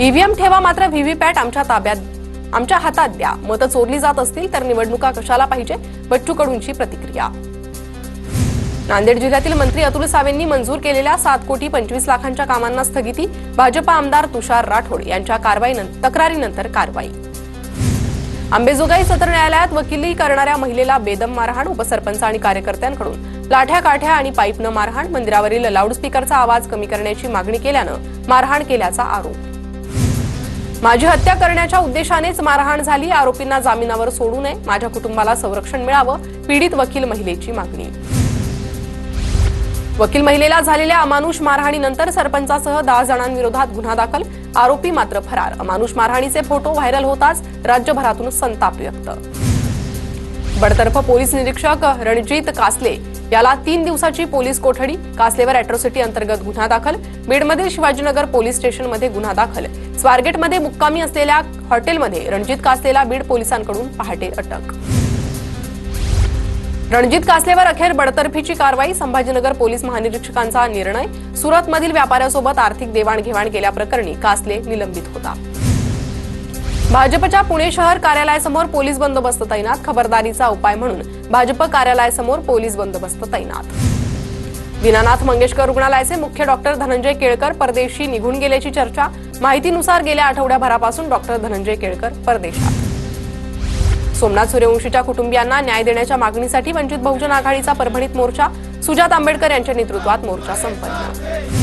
EVM ठेवा, मात्र VVPAT आमच्या हातात द्या. मतं चोरली जात असतील तर निवडणुका कशाला पाहिजे? बच्चू कडूंची प्रतिक्रिया. नांदेड जिल्ह्यातील मंत्री अतुल सावेंनी मंजूर केलेल्या 7,25,00,000 कामांना स्थगिती. भाजपा आमदार तुषार राठोड यांच्या तक्रारीनंतर कारवाई. अंबेजोगाई सत्र न्यायालयात वकिली करणाऱ्या महिलेला बेदम मारहाण. उपसरपंच आणि कार्यकर्त्यांकडून लाठ्या काठ्या आणि पाईपनं मारहाण. मंदिरावरील लाऊडस्पीकरचा आवाज कमी करण्याची मागणी केल्यानं मारहाण केल्याचा आरोप. माझी हत्या करण्याच्या उद्देशानेच मारहाण झाली. आरोपींना जामिनावर सोडू नये. माझ्या कुटुंबाला संरक्षण मिळावं. पीडित वकील महिलेची मागणी. वकील महिलेला झालेल्या अमानुष मारहाणीनंतर सरपंचासह 10 जणांविरोधात गुन्हा दाखल. आरोपी मात्र फरार. अमानुष मारहाणीचे फोटो व्हायरल होताच राज्यभरातून संताप व्यक्त. बडतर्फ पोलीस निरीक्षक रणजित कासले याला 3 दिवसाची पोलीस कोठडी. कासलेवर अॅट्रॉसिटी अंतर्गत गुन्हा दाखल. बीडमधील शिवाजीनगर पोलीस स्टेशनमध्ये गुन्हा दाखल. स्वारगेटमध्ये मुक्कामी असलेल्या हॉटेलमध्ये रणजित कासलेला बीड पोलिसांकडून पहाटे अटक. रणजित कासलेवर अखेर बडतर्फीची कारवाई. संभाजीनगर पोलीस महानिरीक्षकांचा निर्णय. सुरतमधील व्यापाऱ्यासोबत आर्थिक देवाणघेवाण केल्याप्रकरणी कासले निलंबित होता. भाजपच्या पुणे शहर कार्यालयासमोर पोलीस बंदोबस्त तैनात. खबरदारीचा उपाय म्हणून भाजप कार्यालयासमोर पोलीस बंदोबस्त तैनात. दीनानाथ मंगेशकर रुग्णालयाचे मुख्य डॉक्टर धनंजय केळकर परदेशी निघून गेल्याची चर्चा. माहितीनुसार गेल्या आठवड्याभरापासून डॉक्टर धनंजय केळकर परदेशात. सोमनाथ सूर्यवंशीच्या कुटुंबियांना न्याय देण्याच्या मागणीसाठी वंचित बहुजन आघाडीचा परभणीत मोर्चा. सुजात आंबेडकर यांच्या नेतृत्वात मोर्चा संपन्न.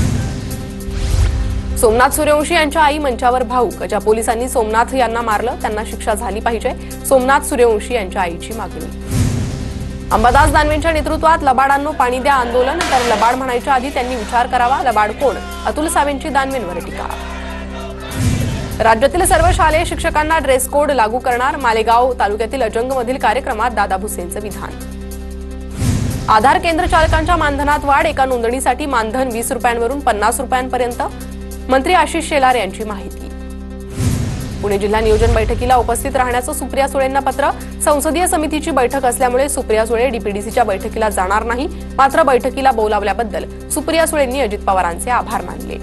सोमनाथ सूर्यवंशी यांच्या आई मंचावर भाऊक. ज्या पोलिसांनी सोमनाथ यांना मारलं त्यांना शिक्षा झाली पाहिजे. सोमनाथ सूर्यवंशी यांच्या आईची मागणी. अंबादास दानवेंच्या नेतृत्वात लबाडांनो पाणी द्या आंदोलन. तर लबाड म्हणायच्या आधी त्यांनी विचार करावा. लबाड कोण? अतुल सावेंची दानवेंवर टीका. राज्यातील सर्व शालेय शिक्षकांना ड्रेस कोड लागू करणार. मालेगाव तालुक्यातील अजंगमधील कार्यक्रमात दादा भुसेंचं विधान. आधार केंद्र चालकांच्या मानधनात वाढ. एका नोंदणीसाठी मानधन 20 रुपयांवरून 50 रुपयांपर्यंत. मंत्री आशिष शेलार यांची माहिती. पुणे जिल्हा नियोजन बैठकीला उपस्थित राहण्याचं सुप्रिया सुळेंना पत्र. संसदीय समितीची बैठक असल्यामुळे सुप्रिया सुळे डीपीडीसीच्या बैठकीला जाणार नाही. मात्र बैठकीला बोलावल्याबद्दल सुप्रिया सुळेंनी अजित पवारांचे आभार मानले.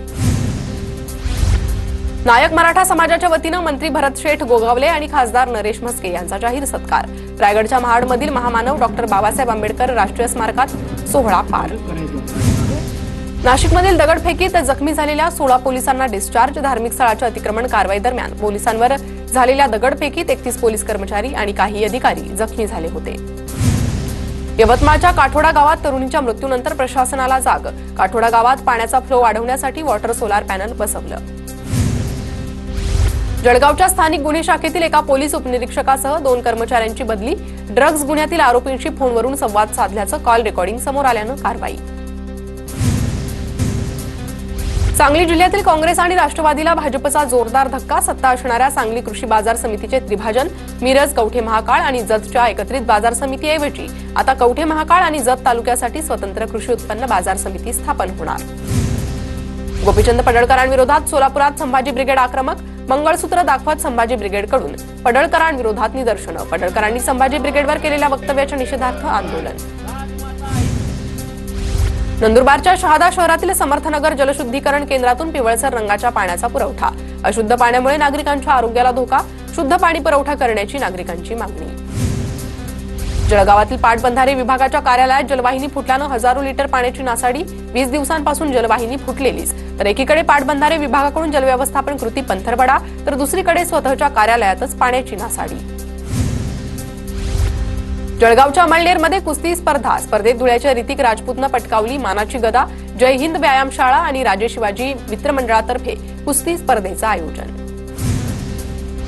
नायक मराठा समाजाच्या वतीनं मंत्री भरत शेठ गोगावले आणि खासदार नरेश म्हस्के यांचा जाहीर सत्कार. रायगडच्या महाडमधील महामानव डॉक्टर बाबासाहेब आंबेडकर राष्ट्रीय स्मारकात सोहळा पार. नाशिकमधील दगडफेकीत जखमी झालेल्या 16 पोलिसांना डिस्चार्ज. धार्मिक स्थळाच्या अतिक्रमण कारवाई दरम्यान पोलिसांवर झालेल्या दगडफेकीत 31 पोलीस कर्मचारी आणि काही अधिकारी जखमी झाले होते. यवतमाळच्या काठोडा गावात तरुणीच्या मृत्यूनंतर प्रशासनाला जाग. काठोडा गावात पाण्याचा फ्लो वाढवण्यासाठी वॉटर सोलार पॅनल बसवलं. जळगावच्या स्थानिक गुन्हे शाखेतील एका पोलीस उपनिरीक्षकासह 2 कर्मचाऱ्यांची बदली. ड्रग्ज गुन्ह्यातील आरोपींशी फोनवरून संवाद साधल्याचं कॉल रेकॉर्डिंग समोर आल्यानं कारवाई. सांगली जिल्ह्यातील काँग्रेस आणि राष्ट्रवादीला भाजपचा जोरदार धक्का. सत्ता असणाऱ्या सांगली कृषी बाजार समितीचे त्रिभाजन. मिरज, कवठे महाकाळ आणि जतच्या एकत्रित बाजार समितीऐवजी आता कवठे महाकाळ आणि जत तालुक्यासाठी स्वतंत्र कृषी उत्पन्न बाजार समिती स्थापन होणार. गोपीचंद पडळकरांविरोधात सोलापुरात संभाजी ब्रिगेड आक्रमक. मंगळसूत्र दाखवत संभाजी ब्रिगेडकडून पडळकरांविरोधात निदर्शनं. पडळकरांनी संभाजी ब्रिगेडवर केलेल्या वक्तव्याच्या निषेधार्थ आंदोलन. नंदुरबारच्या शहादा शहरातील समर्थनगर जलशुद्धीकरण केंद्रातून पिवळसर रंगाच्या पाण्याचा पुरवठा. अशुद्ध पाण्यामुळे नागरिकांच्या आरोग्याला धोका. शुद्ध पाणी पुरवठा करण्याची नागरिकांची मागणी. जळगावातील पाटबंधारे विभागाच्या कार्यालयात जलवाहिनी फुटल्यानं हजारो लिटर पाण्याची नासाडी. 20 दिवसांपासून जलवाहिनी फुटलेलीच. तर एकीकडे पाटबंधारे विभागाकडून जलव्यवस्थापन कृती पंथरवडा, तर दुसरीकडे स्वतःच्या कार्यालयातच पाण्याची नासाडी. जळगावच्या अमळनेरमध्ये कुस्ती स्पर्धा. स्पर्धेत धुळ्याच्या ऋतिक राजपूतनं पटकावली मानाची गदा. जय हिंद व्यायामशाळा आणि राजे शिवाजी मित्रमंडळातर्फे कुस्ती स्पर्धेचं आयोजन.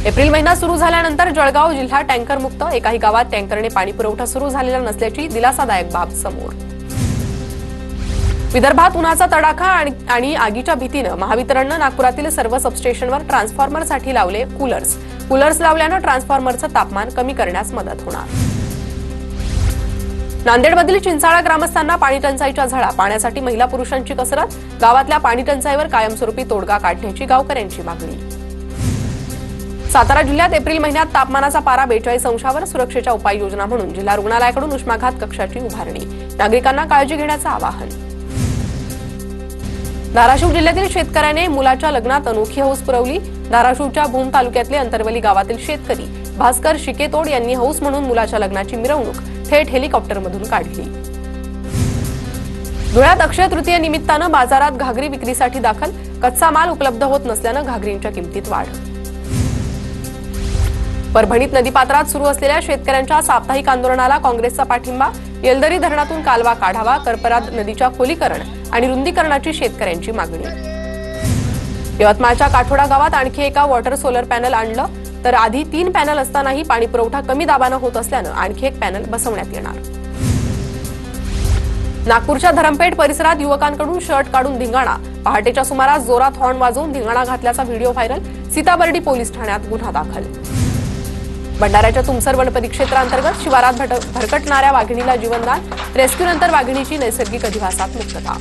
एप्रिल महिना सुरू झाल्यानंतर जळगाव जिल्हा टँकर मुक्त. एकाही गावात टँकरने पाणी पुरवठा सुरू झालेला नसल्याची दिलासादायक बाब समोर. विदर्भात उन्हाचा तडाखा आणि आगीच्या भीतीनं महावितरणनं नागपुरातील सर्व सबस्टेशनवर ट्रान्सफॉर्मरसाठी लावले कूलर्स लावल्यानं ट्रान्सफॉर्मरचं तापमान कमी करण्यास मदत होणार. नांदेडमधील चिंचाळा ग्रामस्थांना पाणी टंचाईच्या झळा. पाण्यासाठी महिला पुरुषांची कसरत. गावातल्या पाणी टंचाईवर कायमस्वरूपी तोडगा काढण्याची गावकऱ्यांची मागणी. सातारा जिल्ह्यात एप्रिल महिन्यात तापमानाचा पारा 42 अंशावर. सुरक्षेच्या उपाययोजना म्हणून जिल्हा रुग्णालयाकडून उष्माघात कक्षाची उभारणी. नागरिकांना काळजी घेण्याचं आवाहन. धाराशिव जिल्ह्यातील शेतकऱ्याने मुलाच्या लग्नात अनोखी हौस पुरवली। धाराशिवच्या भूम तालुक्यातले अंतरवली गावातील शेतकरी भास्कर शिकेतोड यांनी हौस म्हणून मुलाच्या लग्नाची मिरवणूक थेट हेलिकॉप्टरमधून काढली। धुळ्यात अक्षय तृतीय निमित्तानं बाजारात घागरी विक्रीसाठी दाखल। कच्चा माल उपलब्ध होत नसल्यानं घागरींच्या किमतीत वाढ। परभणीत नदीपात्रात सुरू असलेल्या शेतकऱ्यांच्या साप्ताहिक आंदोलनाला काँग्रेसचा पाठिंबा। येलदरी धरणातून कालवा काढावा, करपराद नदीच्या खोलीकरण आणि रुंदीकरणाची शेतकऱ्यांची मागणी। यवतमाळच्या काठोडा गावात आणखी एका वॉटर सोलर पॅनल आणलं, तर आधी 3 पॅनल असतानाही पाणी पुरवठा कमी दाबानं होत असल्यानं आणखी एक पॅनल बसवण्यात येणार। नागपूरच्या धरमपेठ परिसरात युवकांकडून शर्ट काढून धिंगाणा। पहाटेच्या सुमारास जोरात हॉर्न वाजवून धिंगाणा घातल्याचा व्हिडिओ व्हायरल। सीताबर्डी पोलीस ठाण्यात गुन्हा दाखल। भंडाऱ्याच्या तुमसर वन परिक्षेत्रांतर्गत शिवारात भरकटणाऱ्या वाघिणीला जीवनदान। रेस्क्यूनंतर वाघिणीची नैसर्गिक अधिवासात मुक्तता।